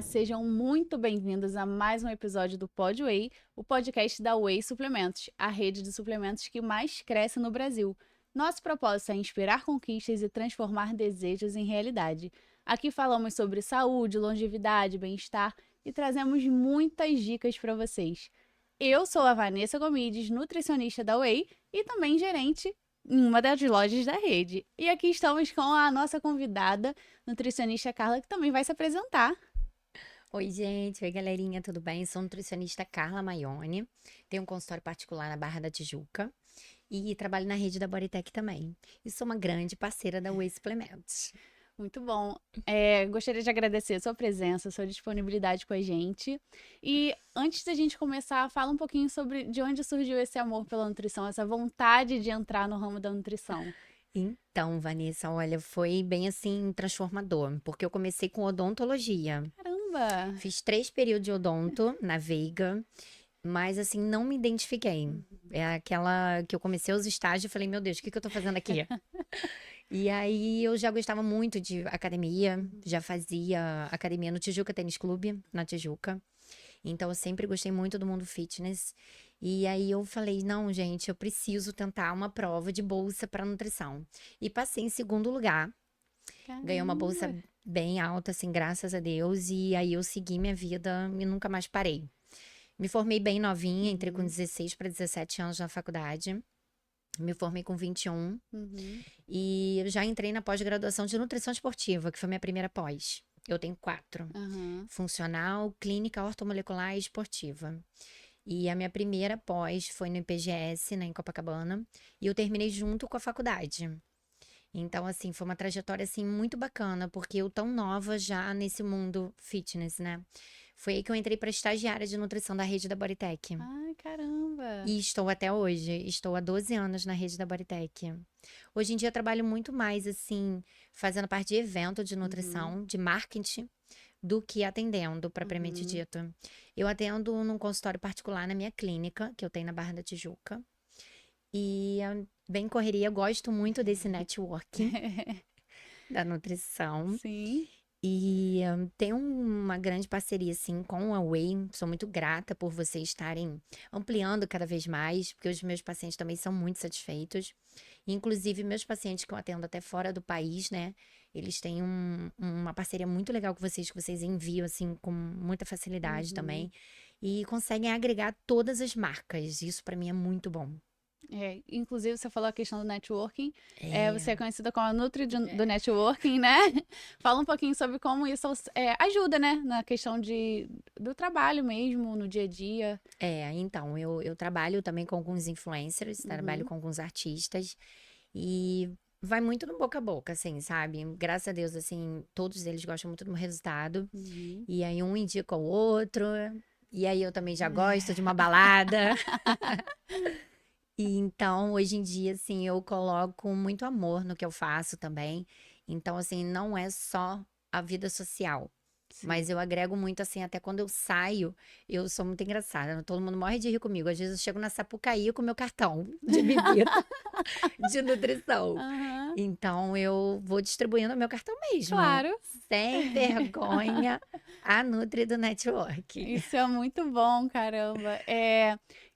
sejam muito bem-vindos a mais um episódio do Pod Whey, o podcast da Whey Suplementos, a rede de suplementos que mais cresce no Brasil. Nosso propósito é inspirar conquistas e transformar desejos em realidade. Aqui falamos sobre saúde, longevidade, bem-estar e trazemos muitas dicas para vocês. Eu sou a Vanessa Gomides, nutricionista da Whey e também gerente em uma das lojas da rede. E aqui estamos com a nossa convidada, nutricionista Carla, que também vai se apresentar. Oi, gente. Oi, galerinha. Tudo bem? Sou nutricionista Carla Maione. Tenho um consultório particular na Barra da Tijuca. E trabalho na rede da Bodytech também. E sou uma grande parceira da Whey Suplementos. Muito bom. Gostaria de agradecer a sua presença, a sua disponibilidade com a gente. E antes da gente começar, fala um pouquinho sobre de onde surgiu esse amor pela nutrição, essa vontade de entrar no ramo da nutrição. Então, Vanessa, olha, foi bem assim transformador, porque eu comecei com odontologia. Caramba! Fiz 3 períodos de odonto na Veiga, mas assim, não me identifiquei. É aquela que eu comecei os estágios e falei, meu Deus, o que que eu tô fazendo aqui? E aí eu já gostava muito de academia, já fazia academia no Tijuca Tênis Clube, na Tijuca. Então eu sempre gostei muito do mundo fitness. E aí eu falei, não, gente, eu preciso tentar uma prova de bolsa para nutrição. E passei em segundo lugar. Ganhei uma bolsa Caramba! bem alta, assim, graças a Deus. E aí eu segui minha vida e nunca mais parei. Me formei bem novinha, entrei com 16 para 17 anos na faculdade. Me formei com 21 Uhum. e eu já entrei na pós-graduação de nutrição esportiva, que foi minha primeira pós. Eu tenho 4. Aham. Funcional, clínica, ortomolecular e esportiva. E a minha primeira pós foi no IPGS, né, em Copacabana, e eu terminei junto com a faculdade. Então, assim, foi uma trajetória, assim, muito bacana, porque eu tão nova já nesse mundo fitness, né? Foi aí que eu entrei para estagiária de nutrição da rede da Bodytech. Ai, caramba! E estou até hoje, estou há 12 anos na rede da Bodytech. Hoje em dia eu trabalho muito mais, assim, fazendo parte de evento de Uhum. nutrição, de marketing, do que atendendo, propriamente Uhum. dito. Eu atendo num consultório particular na minha clínica, que eu tenho na Barra da Tijuca. E bem correria, eu gosto muito desse networking da nutrição. Sim. E tenho uma grande parceria, assim, com a Whey. Sou muito grata por vocês estarem ampliando cada vez mais, porque os meus pacientes também são muito satisfeitos. Inclusive, meus pacientes que eu atendo até fora do país, né? Eles têm uma parceria muito legal com vocês, que vocês enviam, assim, com muita facilidade Uhum. também. E conseguem agregar todas as marcas. Isso pra mim é muito bom. Inclusive, você falou a questão do networking. É, Você é conhecida como a do networking, né? Fala um pouquinho sobre como isso ajuda, né? Na questão do trabalho mesmo, no dia a dia. então, eu trabalho também com alguns influencers, trabalho Uhum. com alguns artistas. E vai muito no boca a boca, assim, sabe? Graças a Deus, assim, todos eles gostam muito do meu resultado. Uhum. E aí um indica o outro. E aí eu também já gosto de uma balada. E então, hoje em dia, assim, eu coloco muito amor no que eu faço também. Então, assim, não é só a vida social. Sim. Mas eu agrego muito, assim, até quando eu saio, eu sou muito engraçada, né? Todo mundo morre de rir comigo. Às vezes eu chego na Sapucaí com meu cartão de bebida, de nutrição. Aham. Então eu vou distribuindo o meu cartão mesmo, Claro. sem vergonha, a Nutri do Network. Isso é muito bom, caramba.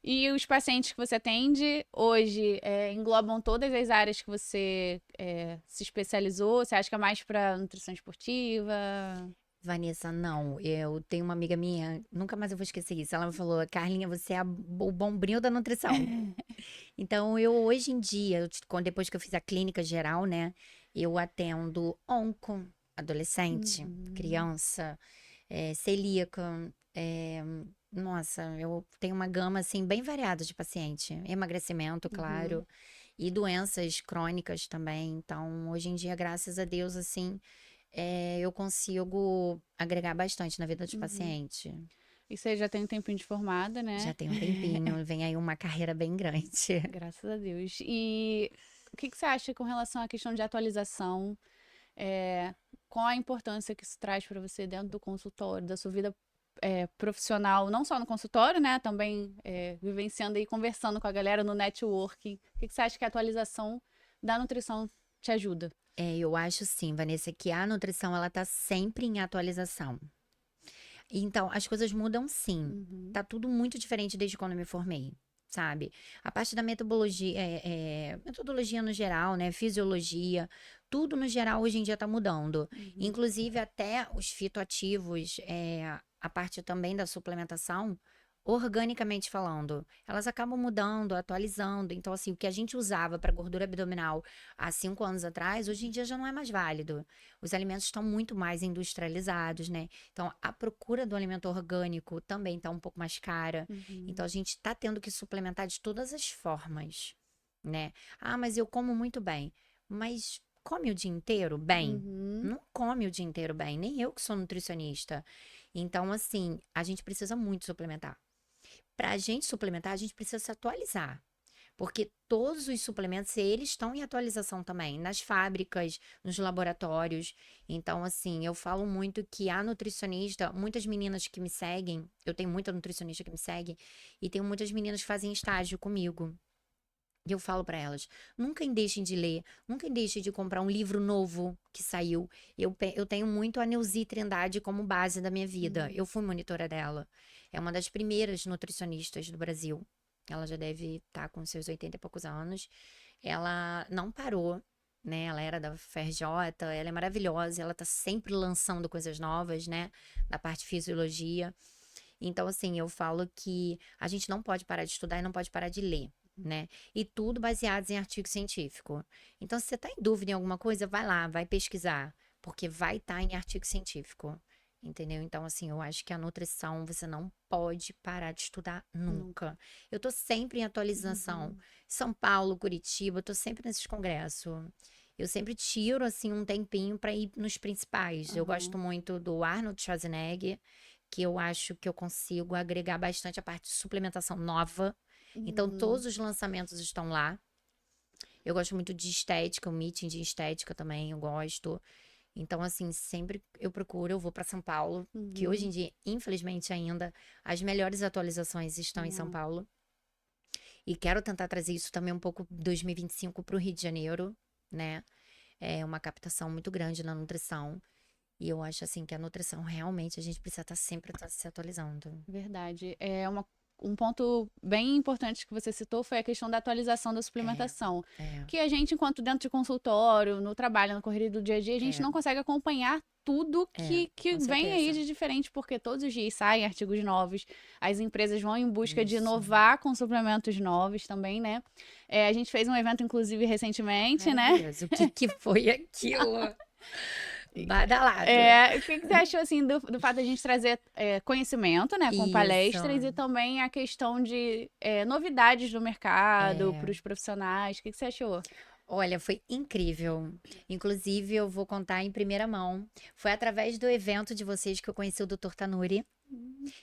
E os pacientes que você atende hoje englobam todas as áreas que você se especializou? Você acha que é mais para nutrição esportiva? Vanessa, não, eu tenho uma amiga minha, nunca mais eu vou esquecer isso. Ela me falou, Carlinha, você é o bombril da nutrição. Então, eu hoje em dia, depois que eu fiz a clínica geral, né, eu atendo onco, adolescente, Uhum, criança, celíaca, nossa, eu tenho uma gama, assim, bem variada de paciente. Emagrecimento, uhum, claro, e doenças crônicas também. Então, hoje em dia, graças a Deus, assim, eu consigo agregar bastante na vida dos uhum. pacientes. E você já tem um tempinho de formada, Já né? tem um tempinho, vem aí uma carreira bem grande. Graças a Deus. E o que você acha com relação à questão de atualização? Qual a importância que isso traz para você dentro do consultório, da sua vida profissional, não só no consultório, né? Também vivenciando e conversando com a galera no networking. O que você acha que a atualização da nutrição te ajuda? Eu acho sim, Vanessa, que a nutrição ela tá sempre em atualização. Então, as coisas mudam sim. Uhum. Tá tudo muito diferente desde quando eu me formei, sabe? A parte da metodologia, metodologia no geral, né? Fisiologia, tudo no geral hoje em dia tá mudando. Uhum. Inclusive até os fitoativos, a parte também da suplementação, organicamente falando, elas acabam mudando, atualizando. Então, assim, o que a gente usava para gordura abdominal há 5 anos atrás, hoje em dia já não é mais válido. Os alimentos estão muito mais industrializados, né? Então, a procura do alimento orgânico também está um pouco mais cara. Uhum. Então, a gente está tendo que suplementar de todas as formas, né? Ah, mas eu como muito bem. Mas come o dia inteiro bem? Uhum. Não come o dia inteiro bem, nem eu que sou nutricionista. Então, assim, a gente precisa muito suplementar. Para a gente suplementar, a gente precisa se atualizar. Porque todos os suplementos, eles estão em atualização também, nas fábricas, nos laboratórios. Então, assim, eu falo muito que a nutricionista, muitas meninas que me seguem, eu tenho muita nutricionista que me segue, e tenho muitas meninas que fazem estágio comigo. E eu falo para elas, nunca deixem de ler, nunca deixem de comprar um livro novo que saiu. Eu tenho muito a Neuzi Trindade como base da minha vida. Uhum. Eu fui monitora dela. É uma das primeiras nutricionistas do Brasil. Ela já deve estar com seus 80 e poucos anos. Ela não parou, né? Ela era da FRJ, ela é maravilhosa, ela tá sempre lançando coisas novas, né? Da parte de fisiologia. Então, assim, eu falo que a gente não pode parar de estudar e não pode parar de ler, né? E tudo baseado em artigo científico. Então, se você está em dúvida em alguma coisa, vai lá, vai pesquisar, porque vai estar em artigo científico. Entendeu? Então, assim, eu acho que a nutrição você não pode parar de estudar nunca. Eu tô sempre em atualização. Uhum. São Paulo, Curitiba, eu tô sempre nesses congressos. Eu sempre tiro, assim, um tempinho para ir nos principais. Eu gosto Aham. muito do Arnold Schwarzenegger, que eu acho que eu consigo agregar bastante a parte de suplementação nova. Então, Uhum. todos os lançamentos estão lá. Eu gosto muito de estética, o meeting de estética também, eu gosto. Então, assim, sempre eu procuro, eu vou para São Paulo, que hoje Uhum. em dia, infelizmente ainda, as melhores atualizações estão em São É. Paulo. E quero tentar trazer isso também um pouco 2025 para o Rio de Janeiro, né? É uma captação muito grande na nutrição. E eu acho, assim, que a nutrição realmente a gente precisa estar sempre se atualizando. Verdade. Um ponto bem importante que você citou foi a questão da atualização da É, suplementação. é, Que a gente, enquanto dentro de consultório, no trabalho, na correria do dia a dia, a gente é, não consegue acompanhar tudo que com vem aí certeza. de diferente, porque todos os dias saem artigos novos, as empresas vão em busca de Isso. inovar com suplementos novos também, né? A gente fez um evento, inclusive, recentemente, né? Maravilhoso. O que que foi aquilo? Badalado. O que que você achou, assim, do fato de a gente trazer conhecimento, né, com Isso. palestras e também a questão de novidades do mercado É. para os profissionais? O que que você achou? Olha, foi incrível. Inclusive, eu vou contar em primeira mão. Foi através do evento de vocês que eu conheci o Dr. Tanuri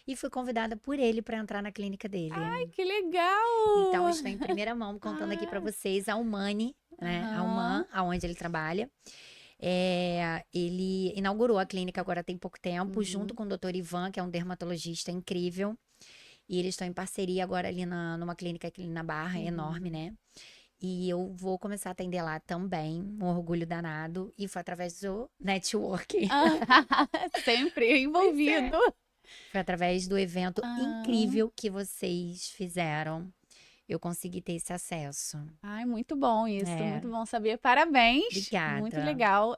e fui convidada por ele para entrar na clínica Ai, dele. que Então, legal! estou em primeira mão contando aqui para Ah, vocês a Humane, né? A aham. Human, aonde ele trabalha. Ele inaugurou a clínica agora tem pouco tempo, junto Uhum, com o Dr. Ivan, que é um dermatologista incrível. E eles estão em parceria agora ali numa clínica aqui na Barra, enorme, uhum. né? E eu vou começar a atender lá também, um orgulho danado. E foi através do networking. Ah, sempre Pois é. envolvido. Foi através do evento Ah. incrível que vocês fizeram. Eu consegui ter esse acesso. Ai, muito bom isso, É, muito bom saber. Parabéns, muito obrigada. legal.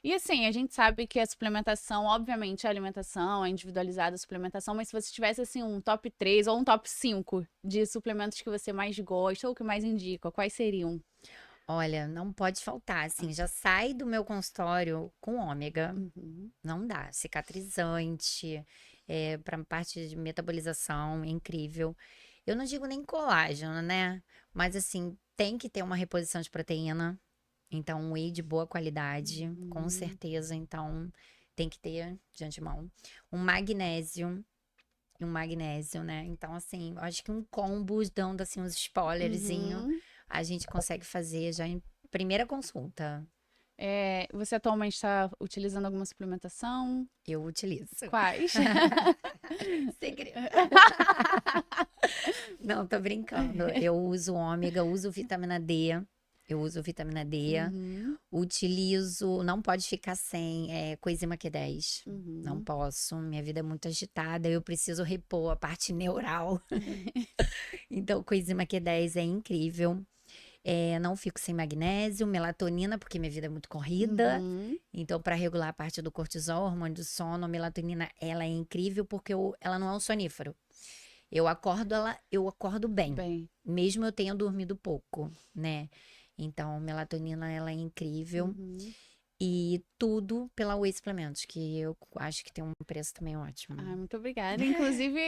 E assim, a gente sabe que a suplementação, obviamente, a alimentação é individualizada, a suplementação, mas se você tivesse assim um top 3 ou um top 5 de suplementos que você mais gosta ou que mais indica, quais seriam? Olha, não pode faltar, assim, já sai do meu consultório com ômega. Uhum. Não dá. Cicatrizante, para parte de metabolização, é incrível. Eu não digo nem colágeno, né? Mas assim, tem que ter uma reposição de proteína. Então, um whey de boa qualidade, com Uhum. certeza. Então, tem que ter de antemão. Um magnésio, né? Então, assim, eu acho que um combo, dando assim uns spoilerzinho, Uhum. a gente consegue fazer já em primeira consulta. Você atualmente está utilizando alguma suplementação? Eu utilizo. Quais? Segredo. Não, tô brincando. Eu uso ômega, uso vitamina D. Eu uso vitamina D. Uhum, Utilizo, não pode ficar sem coenzima Q10. Não uhum. posso, minha vida é muito agitada, eu preciso repor a parte neural. Então, coenzima Q10 é incrível. Não fico sem magnésio, melatonina, porque minha vida é muito corrida. Uhum. Então, para regular a parte do cortisol, hormônio do sono, a melatonina, ela é incrível porque ela não é um sonífero. Eu acordo bem, Bem. mesmo eu tenha dormido pouco, né? Então, melatonina, ela é incrível. Uhum. E tudo pela Whey Suplementos, que eu acho que tem um preço também Ai, ótimo. muito obrigada. Inclusive,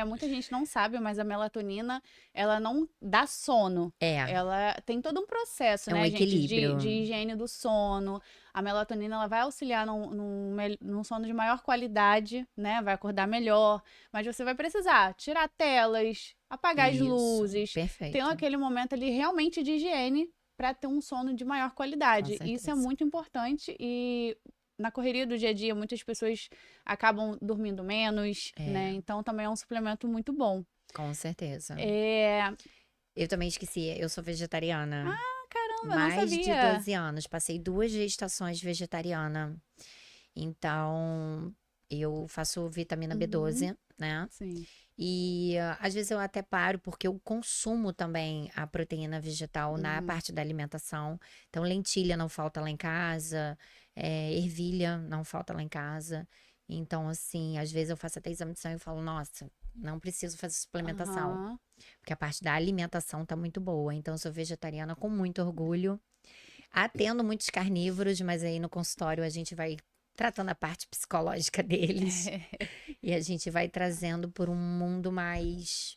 muita gente não sabe, mas a melatonina, ela não dá sono. É, Ela tem todo um processo, é um né, gente, de equilíbrio. higiene do sono. A melatonina, ela vai auxiliar num sono de maior qualidade, né? Vai acordar melhor. Mas você vai precisar tirar telas, apagar as Isso, luzes, ter perfeito, aquele momento ali realmente de higiene para ter um sono de maior com qualidade. Isso é certeza. muito importante e na correria do dia a dia, muitas pessoas acabam dormindo menos, né? É, Então também é um suplemento muito bom. com certeza. É... Eu também esqueci, eu sou vegetariana. Caramba, eu não Mais de sabia. 12 anos, passei 2 gestações vegetariana. Então, eu faço vitamina Uhum, B12, né? sim. E às vezes eu até paro porque eu consumo também a proteína vegetal na Uhum. parte da alimentação. Então, lentilha não falta lá em casa, ervilha não falta lá em casa. Então, assim, às vezes eu faço até exame de sangue e falo, nossa, não preciso fazer suplementação, Aham. porque a parte da alimentação tá muito boa. Então, eu sou vegetariana com muito orgulho. Atendo muitos carnívoros, mas aí no consultório a gente vai tratando a parte psicológica deles. E a gente vai trazendo por um mundo mais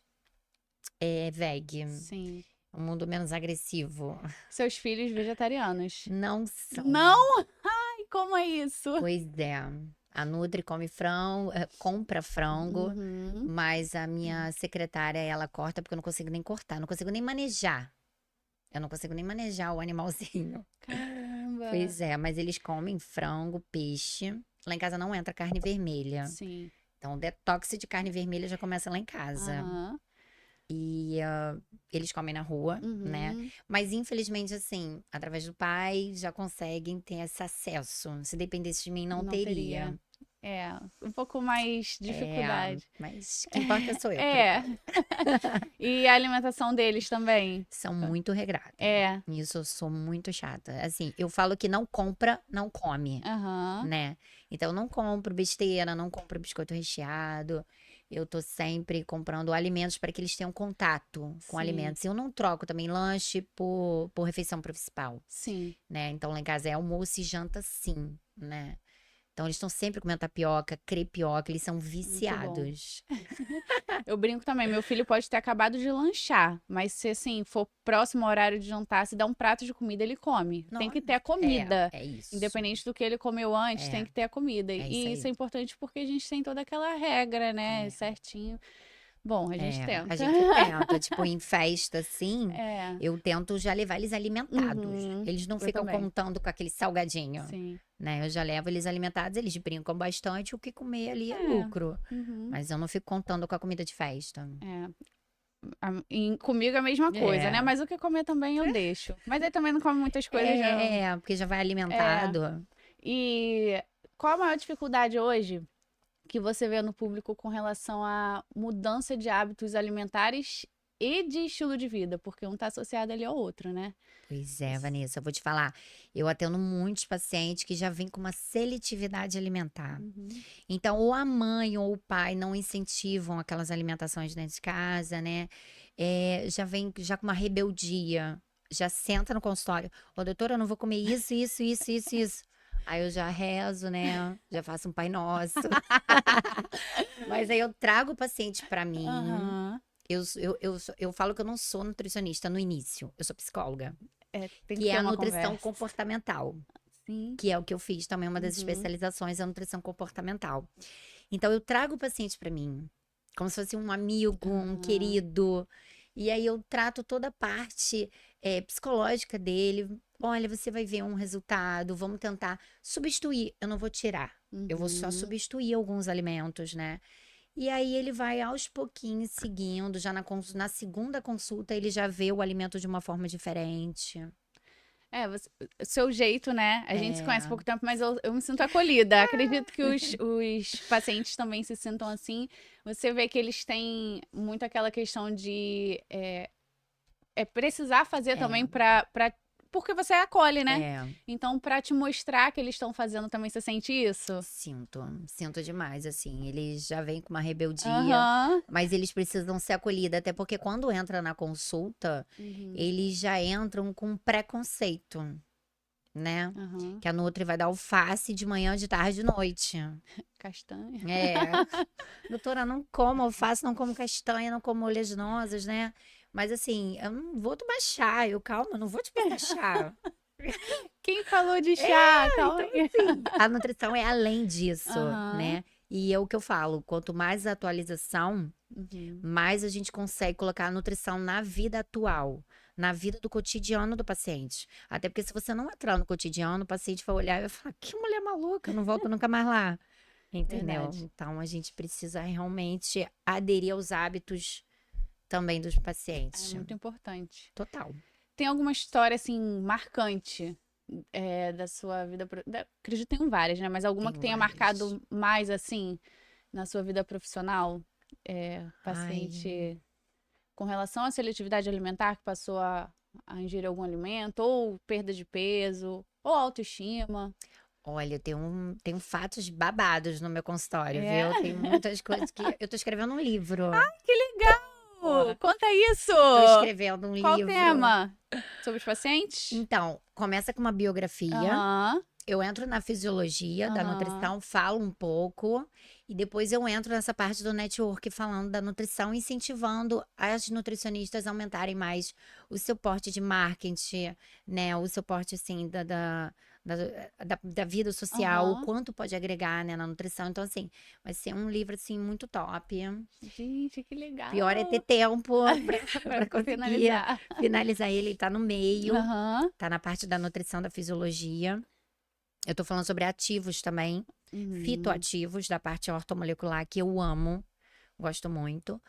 veg, Sim. um mundo menos agressivo. Seus filhos vegetarianos. Não são. Não? Ai, como é isso? Pois é. A Nutri come frango, compra frango, Uhum. mas a minha secretária, ela corta porque eu não consigo nem cortar, não consigo nem manejar. Eu não consigo nem manejar o animalzinho. Caramba. Pois é, mas eles comem frango, peixe. Lá em casa não entra carne vermelha. Sim. Então, o detox de carne vermelha já começa lá em casa. Aham. E eles comem na rua, né? Uhum. Mas infelizmente, assim, através do pai já conseguem ter esse acesso. Se dependesse de mim, não Não teria. teria. É, um pouco mais É, dificuldade. mas quem importa sou eu, por É. enquanto. E a alimentação deles também. São muito regrados. É. Nisso eu sou muito chata. Assim, eu falo que não compra, não come, Aham. né? Então, eu não compro besteira, não compro biscoito recheado. Eu tô sempre comprando alimentos para que eles tenham contato com Sim. alimentos. Eu não troco também lanche por refeição principal, Sim. né? Então, lá em casa é almoço e janta sim, né? Então, eles estão sempre comendo tapioca, crepioca, eles são Muito bom. viciados. Eu brinco também, meu filho pode ter acabado de lanchar, mas se assim for próximo ao horário de jantar, se der um prato de comida, ele come. Tem Não, que ter a comida. é isso. Independente do que ele comeu antes, tem É, que ter a comida. é isso E isso aí. é importante porque a gente tem toda aquela regra, né? É. Certinho. Bom, a gente A tenta. gente tenta, tipo, em festa, assim, É. eu tento já levar eles alimentados. Uhum. Eles não Eu ficam também. contando com aquele salgadinho, Sim. né? Eu já levo eles alimentados, eles brincam bastante, o que comer ali é É. lucro. Uhum. Mas eu não fico contando com a comida de festa. É. Comigo é a mesma coisa, né? É. Mas o que comer também eu deixo. Mas aí também não come muitas coisas, já. Porque já vai É. alimentado. E qual a maior dificuldade hoje que você vê no público com relação à mudança de hábitos alimentares e de estilo de vida? Porque um está associado ali ao outro, né? Pois é, Vanessa, eu vou te falar. Eu atendo muitos pacientes que já vêm com uma seletividade alimentar. Uhum. Então, ou a mãe ou o pai não incentivam aquelas alimentações dentro de casa, né? Já vem já com uma rebeldia, já senta no consultório. Ô, doutora, eu não vou comer isso, isso, isso, isso, isso. Aí eu já rezo, né? Já faço um Pai Nosso. Mas aí eu trago o paciente para mim. Aham. Eu falo que eu não sou nutricionista no início, eu sou psicóloga, É, tem que que é ter a uma nutrição conversa. comportamental, Sim. que é o que eu fiz também, uma das Uhum. especializações é a nutrição comportamental. Então, eu trago o paciente para mim, como se fosse um amigo, um Aham. querido. E aí eu trato toda a parte psicológica dele. Olha, você vai ver um resultado, vamos tentar substituir. Eu não vou tirar, eu vou só Uhum. substituir alguns alimentos, né? E aí ele vai aos pouquinhos seguindo, já na segunda consulta ele já vê o alimento de uma forma diferente. O seu jeito, né? A gente se conhece há É, pouco tempo, mas eu me sinto acolhida. Acredito que os pacientes também se sintam assim. Você vê que eles têm muito aquela questão de precisar fazer é, também porque você acolhe, né? é. Então, pra te mostrar que eles estão fazendo também, você sente isso? Sinto demais, assim. Eles já vêm com uma rebeldia, Aham. mas eles precisam ser acolhidos, até porque quando entra na consulta, Uhum. eles já entram com preconceito, né? Aham. Que a Nutri vai dar alface de manhã, de tarde, de noite. Castanha. É, doutora, não como alface, não como castanha, não como oleaginosas, né? Mas assim, eu não vou tomar chá, calma, eu não vou te passar chá. Quem falou de chá? Calma Então, aí. assim, a nutrição é além disso, Aham. né? E é o que eu falo, quanto mais atualização, Uhum. mais a gente consegue colocar a nutrição na vida atual, na vida do cotidiano do paciente. Até porque se você não entrar no cotidiano, o paciente vai olhar e vai falar, que mulher maluca, não volto nunca mais lá. Entendeu? Verdade. Então a gente precisa realmente aderir aos hábitos também dos É pacientes. muito importante. Total. Tem alguma história, assim, marcante da sua vida? Acredito que tem várias, né? Mas alguma que Tenho tenha várias. marcado mais, assim, na sua vida profissional? Ai, Paciente com relação à seletividade alimentar que passou a ingerir algum alimento, ou perda de peso, ou autoestima. olha, tenho fatos babados no meu consultório, É? viu? Tem muitas coisas que. Eu tô escrevendo um livro. Que legal! Conta isso! Tô escrevendo um Qual o livro. tema? Sobre os pacientes? Então, começa com uma biografia. Aham, Eu entro na fisiologia da aham, nutrição, falo um pouco, e depois eu entro nessa parte do network falando da nutrição, incentivando as nutricionistas a aumentarem mais o seu porte de marketing, né? O seu porte, assim, da, da vida social, o aham. quanto pode agregar, né, na nutrição. Então, assim, vai ser um livro, assim, muito top. Gente, que Pior é ter legal! tempo Pra para conseguir finalizar. finalizar ele. Ele tá no meio, Aham. tá na parte da nutrição da fisiologia. Eu tô falando sobre ativos também, Uhum. fitoativos da parte ortomolecular, que eu amo, gosto muito.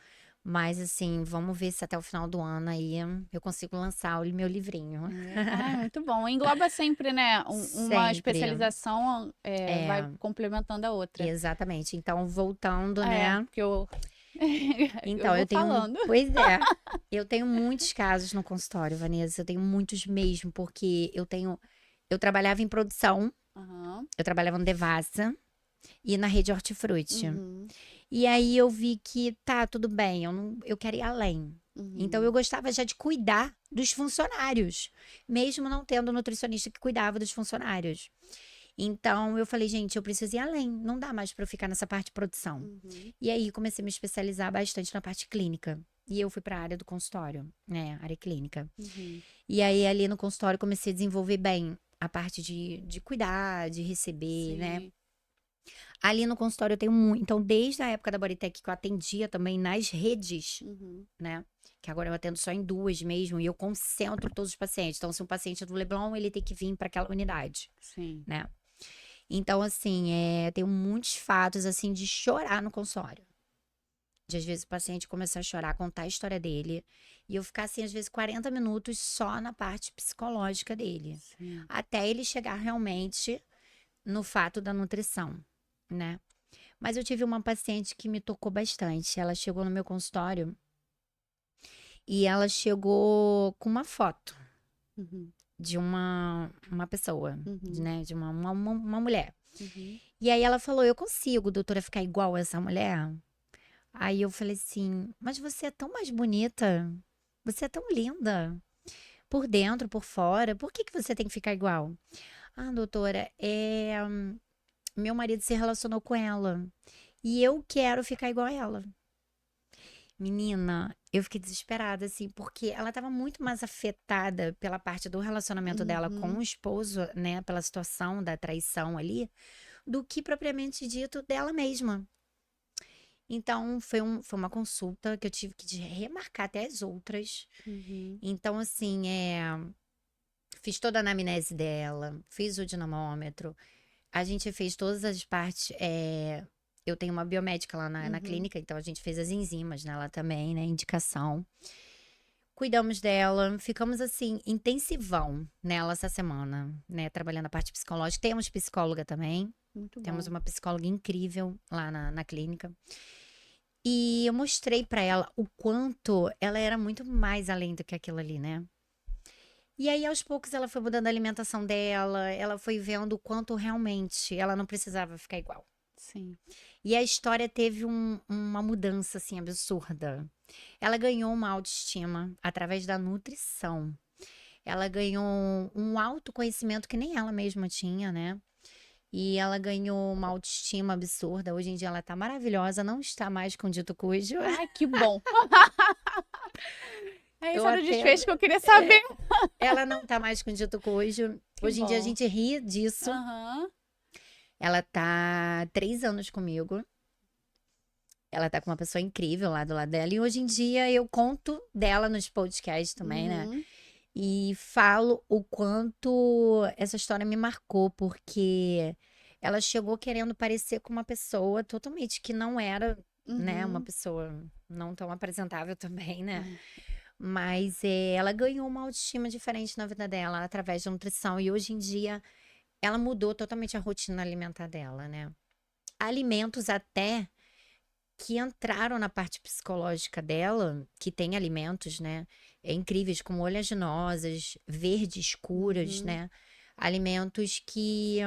Mas assim, vamos ver se até o final do ano aí eu consigo lançar o meu livrinho. Ah, muito bom. Engloba sempre, né? Uma Sempre. especialização vai É, complementando a outra. exatamente. Então, voltando, É, né? porque eu Então, vou falando. pois é, eu tenho muitos casos no consultório, Vanessa, eu tenho muitos mesmo, porque eu trabalhava em produção, Aham. eu trabalhava no Devassa e na rede Hortifruti. Uhum. E aí eu vi que tá, tudo bem, eu quero ir além. Então eu Uhum. gostava já de cuidar dos funcionários, mesmo não tendo nutricionista que cuidava dos funcionários. Então eu falei, gente, eu preciso ir além, não dá mais para eu ficar nessa parte de produção. Uhum. E aí comecei a me especializar bastante na parte clínica. E eu fui para a área do consultório, né, área clínica. Uhum. E aí ali no consultório comecei a desenvolver bem a parte de cuidar, de receber, né? Sim. Ali no consultório eu tenho muito. Então, desde a época da Bodytech que eu atendia também nas redes, Uhum. né? Que agora eu atendo só em duas mesmo, e eu concentro todos os pacientes. Então, se um paciente é do Leblon, ele tem que vir para aquela unidade, Sim. né? Então, assim, eu tenho muitos fatos, assim, de chorar no consultório. De, às vezes, o paciente começar a chorar, contar a história dele, e eu ficar, assim, às vezes, 40 minutos só na parte psicológica dele. Sim. Até ele chegar realmente no fato da nutrição, né? Mas eu tive uma paciente que me tocou bastante. Ela chegou no meu consultório e ela chegou com uma foto Uhum. de uma pessoa, Uhum. né? De uma mulher. Uhum. E aí ela falou: Eu consigo, doutora, ficar igual a essa mulher? Aí eu falei assim: Mas você é tão mais bonita. Você é tão linda. Por dentro, por fora. Por que que você tem que ficar igual? Ah, doutora, meu marido se relacionou com ela. E eu quero ficar igual a ela. Menina, eu fiquei desesperada, assim, porque ela estava muito mais afetada pela parte do relacionamento dela com Uhum. o esposo, né, pela situação da traição ali, do que propriamente dito dela mesma. Então, foi uma consulta que eu tive que remarcar até as outras. Uhum. Então, assim, fiz toda a anamnese dela, fiz o dinamômetro, a gente fez todas as partes. Eu tenho uma biomédica lá na Uhum. clínica, então a gente fez as enzimas nela também, né? Indicação. Cuidamos dela, ficamos assim, intensivão nela essa semana, né? Trabalhando a parte psicológica. Temos psicóloga também. Muito Temos bom. uma psicóloga incrível lá na clínica. E eu mostrei pra ela o quanto ela era muito mais além do que aquilo ali, né? E aí, aos poucos, ela foi mudando a alimentação dela, ela foi vendo o quanto realmente ela não precisava ficar igual. Sim. E a história teve uma mudança, assim, absurda. Ela ganhou uma autoestima através da nutrição. Ela ganhou um autoconhecimento que nem ela mesma tinha, né? E ela ganhou uma autoestima absurda. Hoje em dia ela tá maravilhosa, não está mais com dito cujo. Ai, que bom. Eu Esse era o até. desfecho que eu queria saber. Ela não tá mais com dito cujo. Que Hoje em dia a bom. gente ri disso. Aham. Ela tá 3 anos comigo. Ela tá com uma pessoa incrível lá do lado dela. E hoje em dia eu conto dela nos podcasts também, né? Uhum. E falo o quanto essa história me marcou, porque ela chegou querendo parecer com uma pessoa totalmente que não era, né? Uma Uhum. pessoa não tão apresentável também, né? Uhum. Mas ela ganhou uma autoestima diferente na vida dela através da nutrição. E hoje em dia ela mudou totalmente a rotina alimentar dela, né? Alimentos até que entraram na parte psicológica dela, que tem alimentos, né, incríveis, como oleaginosas, verdes escuras, Uhum. né? Alimentos que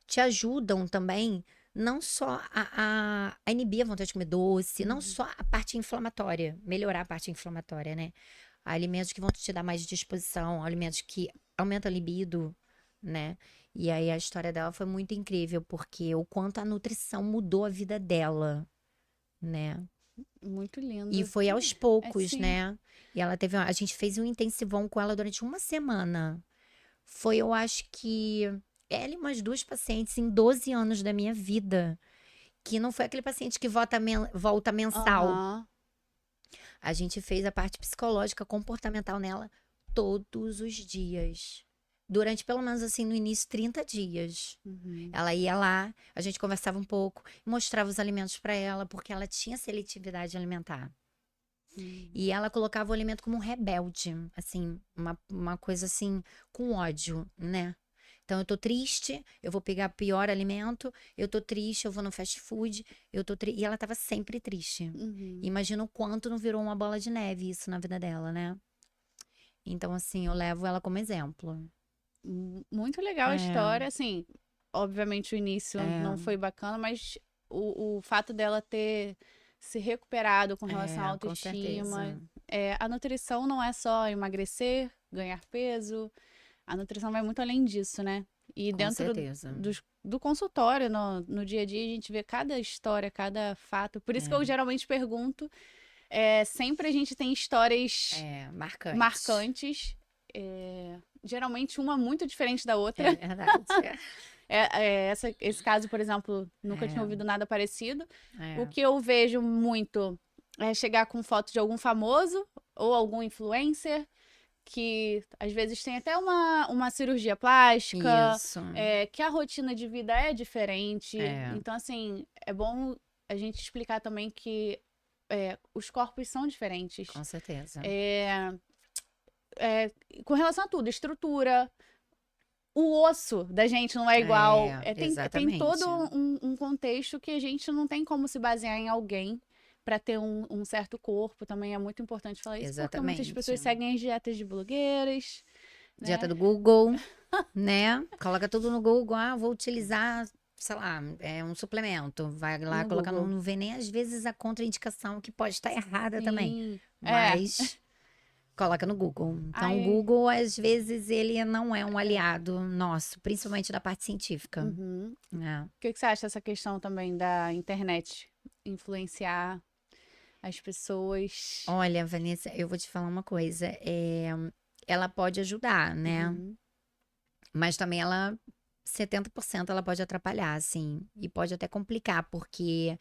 te ajudam também, não só a inibir a vontade de comer doce, não Uhum. só a parte inflamatória, melhorar a parte inflamatória, né? Alimentos que vão te dar mais disposição, alimentos que aumentam a libido, né? E aí a história dela foi muito incrível, porque o quanto a nutrição mudou a vida dela, né? Muito E lindo. foi aos É poucos, sim. né? E ela teve, a gente fez um intensivão com ela durante uma semana. Foi, eu acho que ela e umas 2 pacientes em 12 anos da minha vida. Que não foi aquele paciente que volta mensal. Aham. A gente fez a parte psicológica, comportamental nela todos os dias. Durante pelo menos assim, no início, 30 dias. Uhum. Ela ia lá, a gente conversava um pouco, mostrava os alimentos para ela, porque ela tinha seletividade alimentar. Uhum. E ela colocava o alimento como um rebelde, assim, uma coisa assim, com ódio, né? Então, eu tô triste, eu vou pegar pior alimento, eu tô triste, eu vou no fast food, e ela tava sempre triste. Uhum. Imagina o quanto não virou uma bola de neve isso na vida dela, né? Então, assim, eu levo ela como exemplo. Muito legal a É, história, assim, obviamente o início não é, foi bacana, mas o fato dela ter se recuperado com relação à com autoestima, certeza. a nutrição não é só emagrecer, ganhar peso, a nutrição vai muito além disso, né? E Com dentro certeza. do consultório, no dia a dia, a gente vê cada história, cada fato. Por isso que eu É, geralmente pergunto, sempre a gente tem histórias marcante. marcantes, geralmente uma muito diferente da É outra. verdade. Esse caso, por exemplo, nunca tinha É, ouvido nada parecido. O é, que eu vejo muito é chegar com foto de algum famoso ou algum influencer que às vezes tem até uma cirurgia plástica, isso. que a rotina de vida é diferente. É, Então, assim, é bom a gente explicar também que os corpos são diferentes. com certeza. É, é, com relação a tudo, estrutura, o osso da gente não é igual. Tem todo Exatamente. um contexto que a gente não tem como se basear em alguém para ter um certo corpo. Também é muito importante falar isso, porque muitas Exatamente. pessoas seguem as dietas de blogueiras, Dieta né? do Google, né? Coloca tudo no Google. Ah, vou utilizar, sei lá, um suplemento. Vai lá, No coloca, Google. não vê nem às vezes a contraindicação, que pode estar errada também. Sim. Mas coloca no Google. Então, o Ai, Google, às vezes, ele não é um aliado nosso, principalmente da parte científica, uhum. né? O que que você acha dessa questão também da internet influenciar as pessoas? Olha, Vanessa, eu vou te falar uma coisa. Ela pode ajudar, né? Uhum. Mas também 70% ela pode atrapalhar, assim, e pode até complicar, porque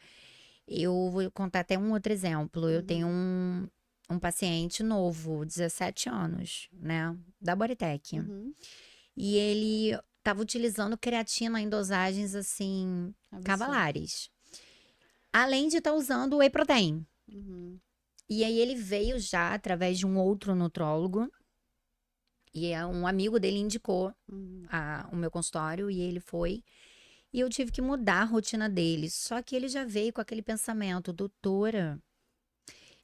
eu vou contar até um outro exemplo. Eu tenho Uhum. um paciente novo, 17 anos, né, da Bodytech, Uhum. e ele estava utilizando creatina em dosagens, assim, Absurdo. cavalares. Além de estar usando whey protein. Uhum. E aí ele veio já através de um outro nutrólogo. E um amigo dele indicou o meu consultório e ele foi. E eu tive que mudar a rotina dele. Só que ele já veio com aquele pensamento, doutora,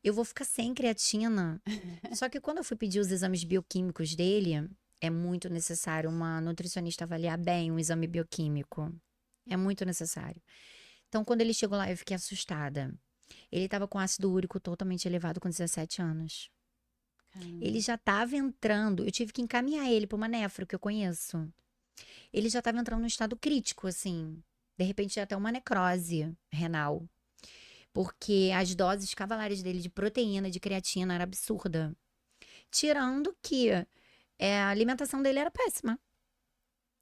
eu vou ficar sem creatina. Só que quando eu fui pedir os exames bioquímicos dele, é muito necessário uma nutricionista avaliar bem um exame bioquímico. É muito necessário. Então, quando ele chegou lá, eu fiquei assustada. Ele estava com ácido úrico totalmente elevado com 17 anos. Ele já estava entrando, eu tive que encaminhar ele para uma nefro que eu conheço. Ele já estava entrando num estado crítico, assim. De repente, até uma necrose renal. Porque as doses cavalares dele de proteína, de creatina, era absurda. Tirando que a alimentação dele era péssima.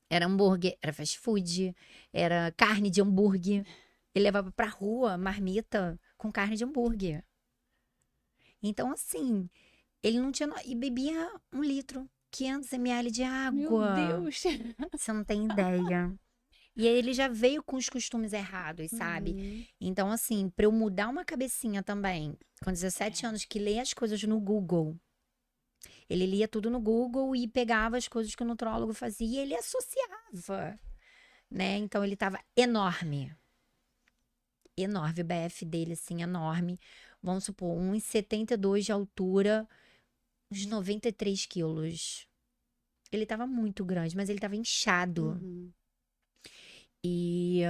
Era hambúrguer, era fast food, era carne de hambúrguer. Ele levava pra rua marmita com carne de hambúrguer. Então, assim, ele não tinha. E bebia 1 litro, 500 ml de Meu água. Deus! Você não tem ideia. E aí ele já veio com os costumes errados, sabe? Uhum. Então, assim, pra eu mudar uma cabecinha também, com 17 anos, que lê as coisas no Google. Ele lia tudo no Google e pegava as coisas que o nutrólogo fazia e ele associava, né? Então ele tava enorme. Enorme, o BF dele, assim, enorme. Vamos supor, 1,72 de altura, uns 93 quilos. Ele tava muito grande, mas ele tava inchado. Uhum. E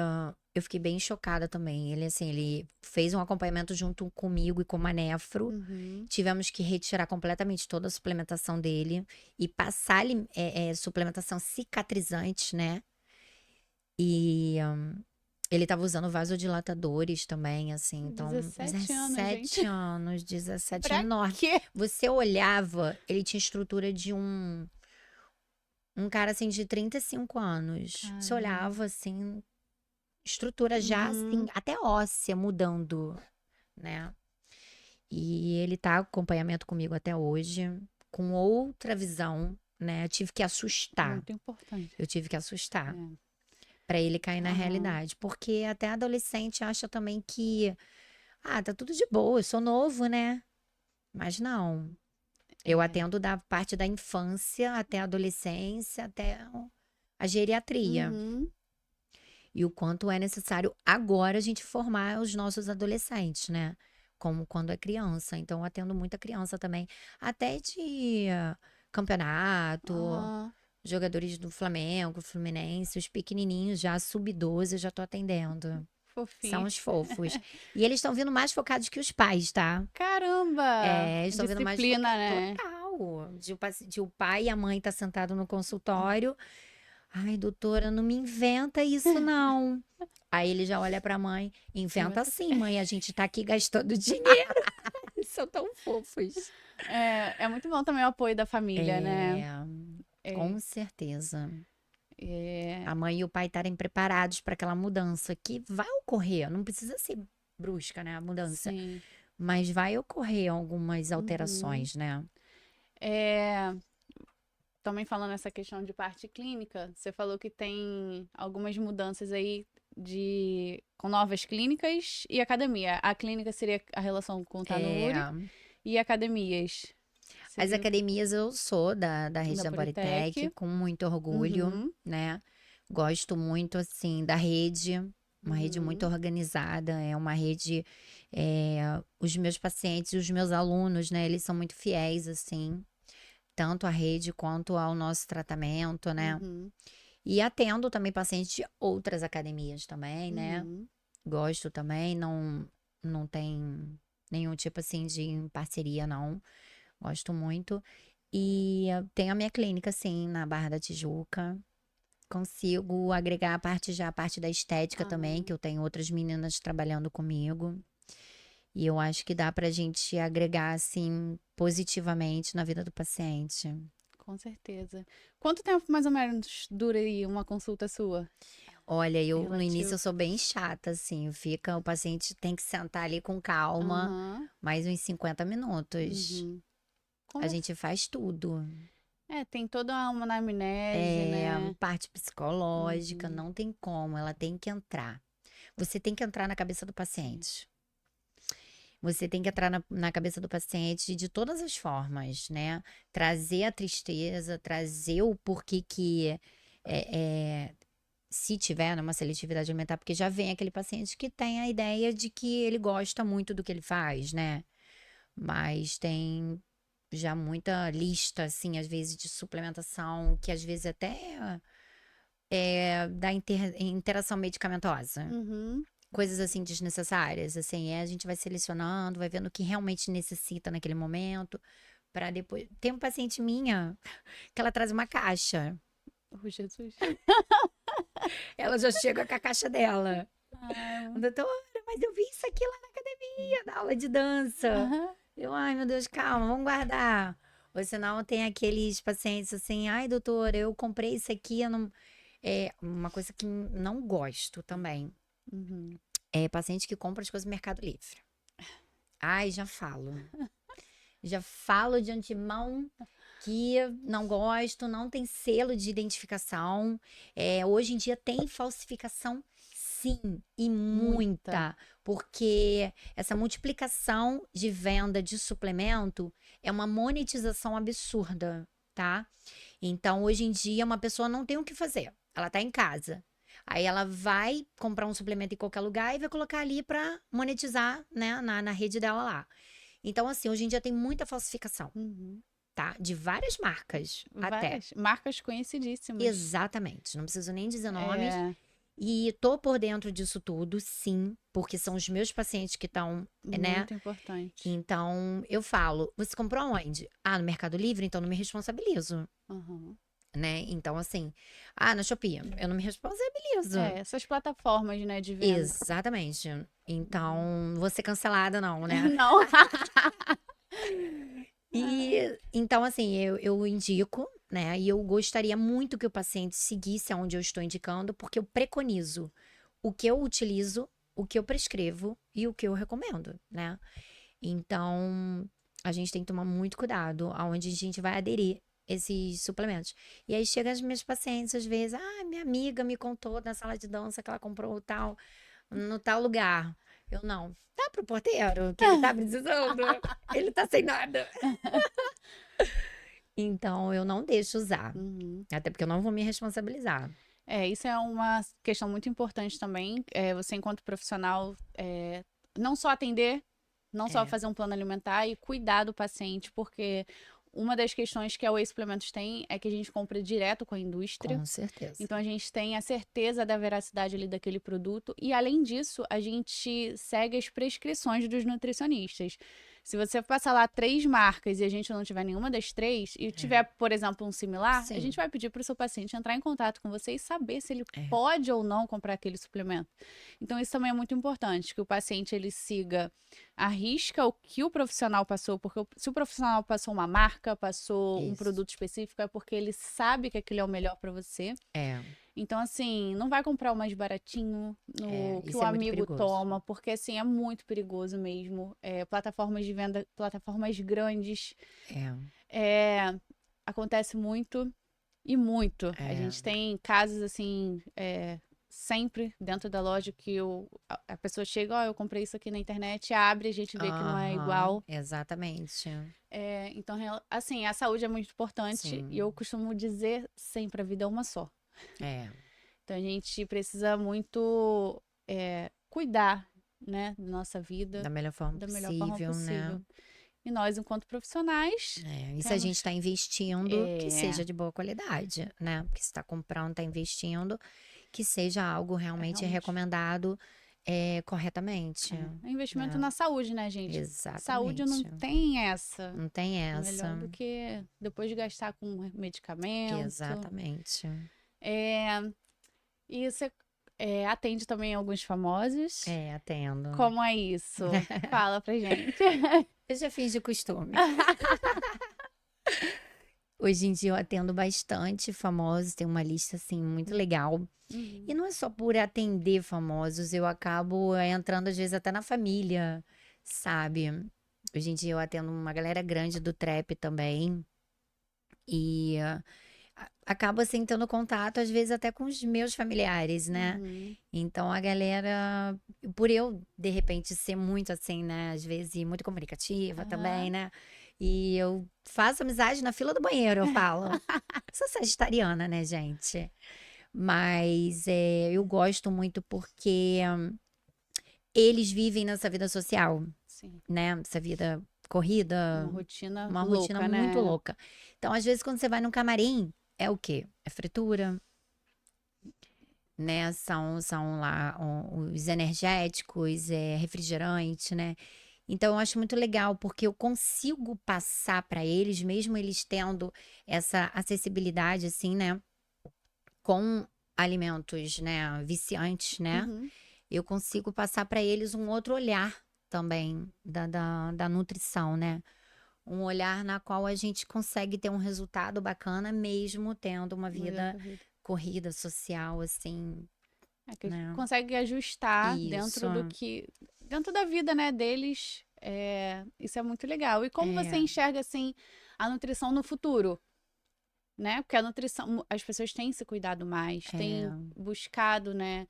eu fiquei bem chocada também. Ele, assim, ele fez um acompanhamento junto comigo e com uma nefro. Uhum. Tivemos que retirar completamente toda a suplementação dele e passar suplementação cicatrizante, né? E ele tava usando vasodilatadores também, assim. Então, 17 anos, 17 gente. anos, 17 Pra enorme. quê? Você olhava, ele tinha estrutura de um cara, assim, de 35 anos. Você Caramba. olhava, assim, estrutura já, assim, Uhum. até óssea mudando, né? E ele tá com acompanhamento comigo até hoje, com outra visão, né? Eu tive que assustar. Muito importante. Eu tive que assustar É. pra ele cair na Aham. realidade, porque até adolescente acha também que tá tudo de boa, eu sou novo, né? Mas não. Eu É. atendo da parte da infância até a adolescência, até a geriatria. Uhum. E o quanto é necessário agora a gente formar os nossos adolescentes, né? Como quando é criança. Então, eu atendo muita criança também. Até de campeonato, Aham. jogadores do Flamengo, Fluminense, os pequenininhos já, sub-12, eu já tô atendendo. São Fofinho. os fofos. E eles estão vindo mais focados que os pais, tá? Caramba! Eles estão vindo mais Disciplina, focados. né? Total. De o pai e a mãe tá sentado no consultório. Ai, doutora, não me inventa isso, não. Aí ele já olha pra mãe, inventa sim, mãe, a gente tá aqui gastando dinheiro. Eles são tão fofos. É muito bom também o apoio da família, né? É, É, com certeza. é, A mãe e o pai estarem preparados para aquela mudança que vai ocorrer. Não precisa ser brusca, né, a mudança, sim. mas vai ocorrer algumas Uhum. alterações, né? É, também falando essa questão de parte clínica, você falou que tem algumas mudanças aí com novas clínicas e academia. A clínica seria a relação com o É, Tanuri e academias as seria academias eu sou da rede da da Bodytech, Bodytech. com muito orgulho, Uhum, né? Gosto muito, assim, da rede, uma rede muito uhum, organizada, é uma rede, os meus pacientes, os meus alunos, né, eles são muito fiéis, assim, tanto à rede quanto ao nosso tratamento, né? uhum, E atendo também pacientes de outras academias também, né? uhum. Gosto também, não tem nenhum tipo, assim, de parceria, não. Gosto muito. E tenho a minha clínica, sim, na Barra da Tijuca. Consigo agregar a parte da estética também, que Aham, eu tenho outras meninas trabalhando comigo. E eu acho que dá pra gente agregar, assim, positivamente na vida do paciente. com certeza. Quanto tempo mais ou menos dura aí uma consulta sua? Olha, eu no início Relativo. eu sou bem chata, assim, o paciente tem que sentar ali com calma, Aham, mais uns 50 minutos. uhum. A Conversa. gente faz tudo. É, tem toda uma anamnese, É, né? parte psicológica, Uhum. não tem como, ela tem que entrar. Você tem que entrar na cabeça do paciente. você tem que entrar na cabeça do paciente de todas as formas, né? Trazer a tristeza, trazer o porquê que se tiver numa seletividade alimentar, porque já vem aquele paciente que tem a ideia de que ele gosta muito do que ele faz, né? Mas tem já muita lista, assim, às vezes, de suplementação, que às vezes até da interação medicamentosa. Uhum. Coisas assim desnecessárias, assim, a gente vai selecionando, vai vendo o que realmente necessita naquele momento, para depois. Tem uma paciente minha que ela traz uma caixa. Oh, Jesus. Ela já chega com a caixa dela. Ai, Doutora, mas eu vi isso aqui lá na academia, na aula de dança. aham. Ai, meu Deus, calma, vamos guardar. Ou senão tem aqueles pacientes assim, ai, doutora, eu comprei isso aqui, eu não. É uma coisa que não gosto também. Uhum. É paciente que compra as coisas no Mercado Livre. Ai, já falo. Já falo de antemão que não gosto, não tem selo de identificação. Hoje em dia tem falsificação, sim, e muita, porque essa multiplicação de venda de suplemento é uma monetização absurda, tá? Então, hoje em dia, uma pessoa não tem o que fazer. Ela tá em casa. Aí ela vai comprar um suplemento em qualquer lugar e vai colocar ali para monetizar, né, na rede dela lá. Então, assim, hoje em dia tem muita falsificação, Uhum. tá? De várias marcas, até. Várias marcas conhecidíssimas. Exatamente. Não preciso nem dizer nomes. É, E tô por dentro disso tudo, sim, porque são os meus pacientes que estão, né? muito importante. Então, eu falo, você comprou onde? Ah, no Mercado Livre? Então não me responsabilizo, Uhum. né? Então, assim, na Shopee, eu não me responsabilizo. Essas plataformas, né, de venda. Exatamente. Então, vou ser cancelada, não, né? Não. E então, assim, eu indico, né? E eu gostaria muito que o paciente seguisse aonde eu estou indicando, porque eu preconizo o que eu utilizo, o que eu prescrevo e o que eu recomendo, né? Então, a gente tem que tomar muito cuidado aonde a gente vai aderir esses suplementos. E aí chegam as minhas pacientes, às vezes, minha amiga me contou na sala de dança que ela comprou tal, no tal lugar. Eu não. Tá pro porteiro, que ele tá precisando. Ele tá sem nada. Então, eu não deixo usar. Uhum. Até porque eu não vou me responsabilizar. Isso é uma questão muito importante também. Você, enquanto profissional, não só atender, não só fazer um plano alimentar e cuidar do paciente, porque uma das questões que a Whey Suplementos tem é que a gente compra direto com a indústria. Com certeza. Então a gente tem a certeza da veracidade ali daquele produto e, além disso, a gente segue as prescrições dos nutricionistas. Se você passar lá 3 marcas e a gente não tiver nenhuma das 3 e tiver, por exemplo, um similar, Sim. a gente vai pedir para o seu paciente entrar em contato com você e saber se ele É. pode ou não comprar aquele suplemento. Então isso também é muito importante, que o paciente ele siga à risca o que o profissional passou, porque se o profissional passou uma marca, passou um Isso. produto específico, é porque ele sabe que aquele é o melhor para você. É. Então, assim, não vai comprar o mais baratinho que isso o é muito amigo perigoso. toma, porque, assim, é muito perigoso mesmo. Plataformas de venda, plataformas grandes, acontece muito e muito. A gente tem casos, assim, sempre dentro da loja que a pessoa chega, eu comprei isso aqui na internet, abre, a gente vê que não é igual. Exatamente. Então, assim, a saúde é muito importante Sim. e eu costumo dizer sempre, a vida é uma só. Então a gente precisa muito cuidar, né, da nossa vida Da melhor forma da possível, melhor forma possível. né? E nós, enquanto profissionais, E se a gente está investindo, que seja de boa qualidade, né? Porque se está comprando, está investindo, que seja algo realmente recomendado corretamente. É investimento na saúde, né, gente? Exatamente. Saúde não tem essa. Não tem essa. Melhor do que depois de gastar com medicamento. Exatamente. E você atende também alguns famosos. Atendo. Como é isso? Fala pra gente. Eu já fiz de costume. Hoje em dia eu atendo bastante famosos, tem uma lista assim muito legal. E não é só por atender famosos, eu acabo entrando às vezes até na família, sabe? Hoje em dia eu atendo uma galera grande do trap também. E acabo assim tendo contato, às vezes, até com os meus familiares, né? Uhum. Então a galera, por eu, de repente, ser muito assim, né? Às vezes muito comunicativa também, Aham. né? E eu faço amizade na fila do banheiro, eu falo. Sou sagitariana, né, gente? Mas eu gosto muito porque eles vivem nessa vida social, Sim. né? Essa vida Uma corrida, rotina uma rotina louca, muito né? louca. Então, às vezes, quando você vai num camarim, é o quê? É fritura, né? São lá os energéticos, refrigerante, né? Então, eu acho muito legal, porque eu consigo passar para eles, mesmo eles tendo essa acessibilidade, assim, né? Com alimentos, né? Viciantes, né? Uhum. Eu consigo passar para eles um outro olhar também da nutrição, né? Um olhar na qual a gente consegue ter um resultado bacana, mesmo tendo uma Mulher vida corrida. corrida, social, assim, É que né? consegue ajustar Isso. dentro do que. Dentro da vida, né, deles. Isso é muito legal. E como você É, enxerga, assim, a nutrição no futuro? Né? Porque a nutrição, as pessoas têm se cuidado mais, têm é. buscado, né,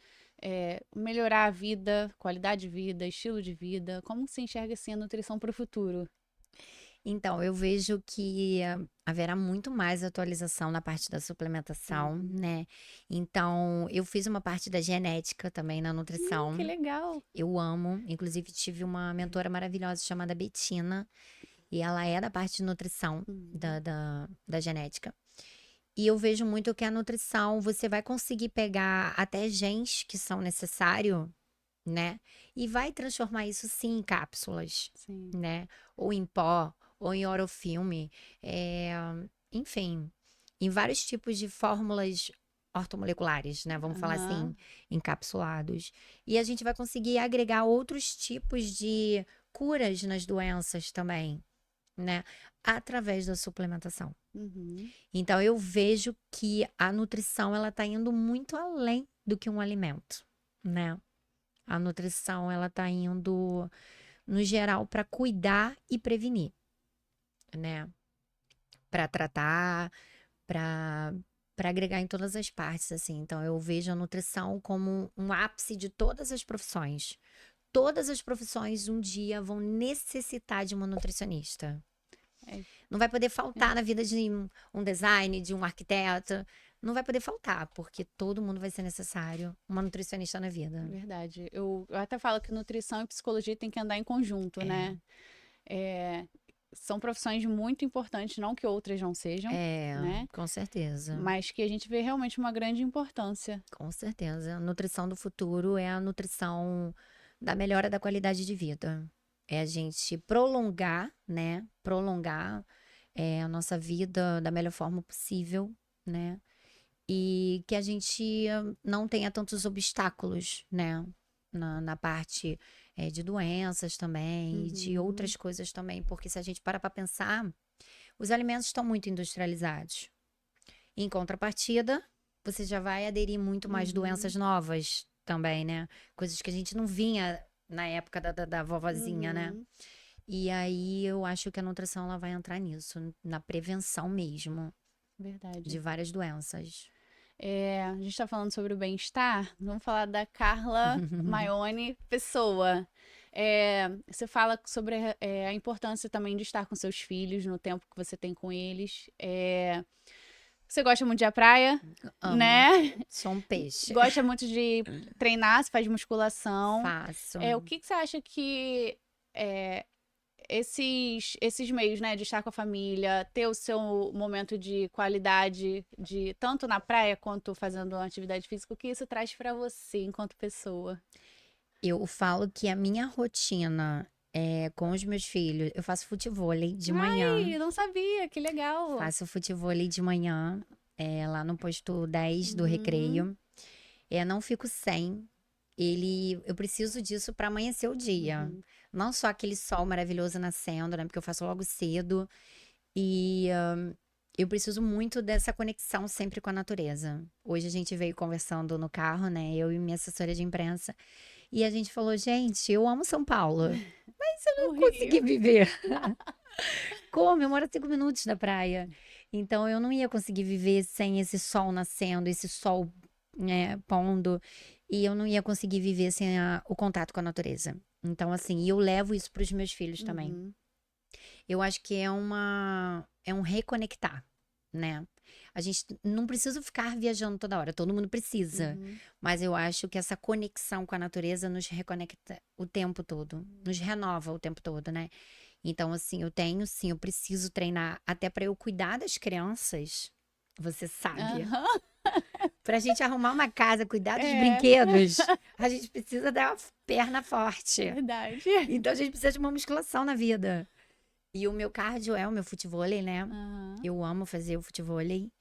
melhorar a vida, qualidade de vida, estilo de vida. Como você enxerga, assim, a nutrição para o futuro? Então, eu vejo que haverá muito mais atualização na parte da suplementação, Uhum. né? Então, eu fiz uma parte da genética também na Que nutrição. legal! Eu amo. Inclusive, tive uma mentora maravilhosa chamada Betina, e ela é da parte de nutrição Uhum. da genética. E eu vejo muito que a nutrição, você vai conseguir pegar até genes que são necessários, né? E vai transformar isso sim em cápsulas, Sim. né? Ou em pó, ou em orofilme, é, enfim, em vários tipos de fórmulas ortomoleculares, né? Vamos falar assim, Aham. encapsulados. E a gente vai conseguir agregar outros tipos de curas nas doenças também, né? Através da suplementação. Uhum. Então eu vejo que a nutrição ela está indo muito além do que um alimento, né? A nutrição ela está indo no geral para cuidar e prevenir, né? Para tratar, para agregar em todas as partes assim. Então eu vejo a nutrição como um ápice de todas as profissões. Todas as profissões um dia vão necessitar de uma nutricionista. É, Não vai poder é faltar na vida de um design, de um arquiteto. Não vai poder faltar, porque todo mundo vai ser necessário uma nutricionista na vida. verdade. Eu até falo que nutrição e psicologia tem que andar em conjunto, né? É, são profissões muito importantes, não que outras não sejam, É, né? com certeza. Mas que a gente vê realmente uma grande importância. Com certeza. A nutrição do futuro é a nutrição da melhora da qualidade de vida. É a gente prolongar, né? Prolongar a nossa vida da melhor forma possível, né? E que a gente não tenha tantos obstáculos, né? Na parte de doenças também e de Uhum. outras coisas também. Porque se a gente para pensar, os alimentos estão muito industrializados. Em contrapartida, você já vai aderir muito mais doenças Uhum. novas também, né? Coisas que a gente não vinha na época da vovozinha, né? Uhum. E aí eu acho que a nutrição ela vai entrar nisso, na prevenção mesmo de Verdade. várias doenças. A gente está falando sobre o bem-estar. Vamos falar da Carla Maione, pessoa. Você fala sobre a importância também de estar com seus filhos no tempo que você tem com eles. Você gosta muito de ir à praia, Amo. né? Sou um peixe. Gosta muito de treinar, você faz musculação. Faço. O que que você acha que é, esses meios, né, de estar com a família, ter o seu momento de qualidade, de tanto na praia quanto fazendo uma atividade física, o que isso traz pra você enquanto pessoa? Eu falo que a minha rotina com os meus filhos, eu faço futevôlei de manhã. Ai, não sabia, que legal. Faço futevôlei de manhã, lá no posto 10 do Uhum, Recreio. Não fico sem. Eu preciso disso para amanhecer o dia. uhum. Não só aquele sol maravilhoso nascendo, né? Porque eu faço logo cedo. E eu preciso muito dessa conexão sempre com a natureza. Hoje a gente veio conversando no carro, né? Eu e minha assessora de imprensa. E a gente falou, gente, eu amo São Paulo. Eu O não Rio. consegui viver. Como? Eu moro a 5 minutos da praia. Então eu não ia conseguir viver sem esse sol nascendo, esse sol, né, pondo, e eu não ia conseguir viver sem o contato com a natureza. Então, assim, e eu levo isso para os meus filhos também. Uhum. Eu acho que é um reconectar, né? A gente não precisa ficar viajando toda hora, todo mundo precisa. Uhum. Mas eu acho que essa conexão com a natureza nos reconecta o tempo todo, nos renova o tempo todo, né? Então, assim, eu preciso treinar até para eu cuidar das crianças. Você sabe, Aham. pra gente arrumar uma casa, cuidar dos É, brinquedos, a gente precisa dar uma perna forte. verdade. Então a gente precisa de uma musculação na vida. E o meu cardio é o meu futevôlei, né? Aham. Eu amo fazer o futevôlei.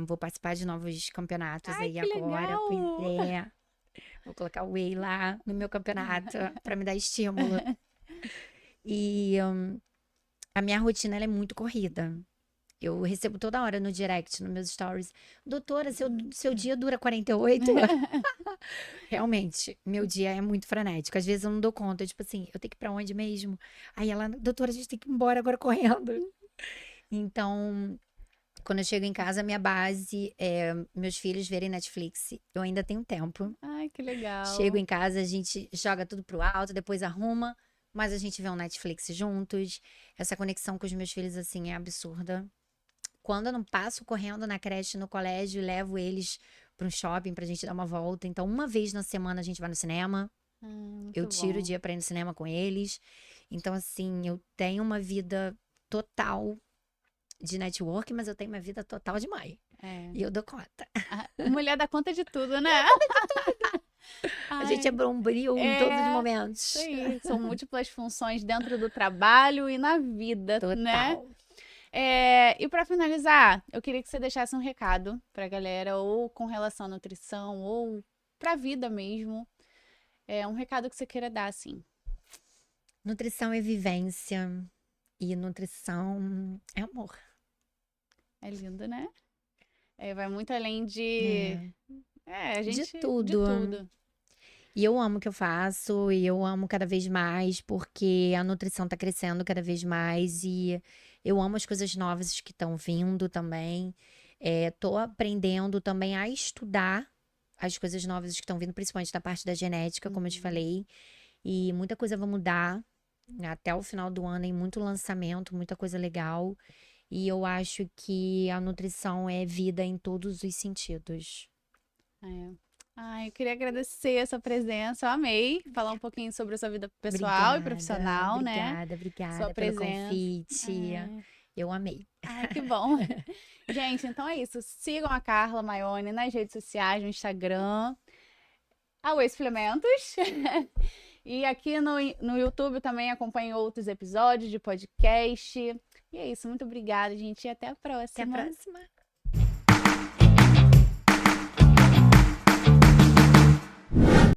Vou participar de novos campeonatos Ai, aí que agora, pois legal! é. Vou colocar o whey lá no meu campeonato pra me dar estímulo. E a minha rotina ela é muito corrida. Eu recebo toda hora no direct, nos meus stories. Doutora, seu dia dura 48? Realmente, meu dia é muito frenético. Às vezes eu não dou conta. Tipo assim, eu tenho que ir pra onde mesmo? Aí ela, doutora, a gente tem que ir embora agora correndo. Então, quando eu chego em casa, minha base é meus filhos verem Netflix. Eu ainda tenho tempo. Ai, que Chego legal. em casa, a gente joga tudo pro alto, depois arruma, mas a gente vê um Netflix juntos. Essa conexão com os meus filhos, assim, é absurda. Quando eu não passo correndo na creche, no colégio, levo eles para um shopping pra gente dar uma volta. Então, uma vez na semana a gente vai no cinema. Eu Muito tiro o bom. dia pra ir no cinema com eles. Então, assim, eu tenho uma vida total de network, mas eu tenho uma vida total de mãe. É. E eu dou conta. A mulher dá conta de tudo, né? A gente é Ai, bombril em todos os é isso momentos. aí. São múltiplas funções dentro do trabalho e na vida, né? Total. E para finalizar, eu queria que você deixasse um recado pra galera, ou com relação à nutrição, ou pra vida mesmo. Um recado que você queira dar, assim. Nutrição é vivência. E nutrição é amor. É lindo, né? Vai muito além de. É. A De gente. De tudo. tudo. E eu amo o que eu faço, e eu amo cada vez mais, porque a nutrição tá crescendo cada vez mais, e eu amo as coisas novas que estão vindo também. Tô aprendendo também a estudar as coisas novas que estão vindo, principalmente da parte da genética, como eu te Uhum. falei. E muita coisa vai mudar. Até o final do ano tem muito lançamento, muita coisa legal. E eu acho que a nutrição é vida em todos os sentidos. É. Ai, eu queria agradecer a sua presença. Eu amei falar um pouquinho sobre a sua vida pessoal e Obrigada, profissional, né? obrigada, Sua obrigada pelo presença. convite. É. Eu amei. Ai, que bom. Gente, então é isso. Sigam a Carla Maione nas redes sociais, no Instagram, a Whey Suplementos. E aqui no YouTube também acompanhe outros episódios de podcast. E é isso. Muito obrigada, gente. E até a Até a próxima. próxima.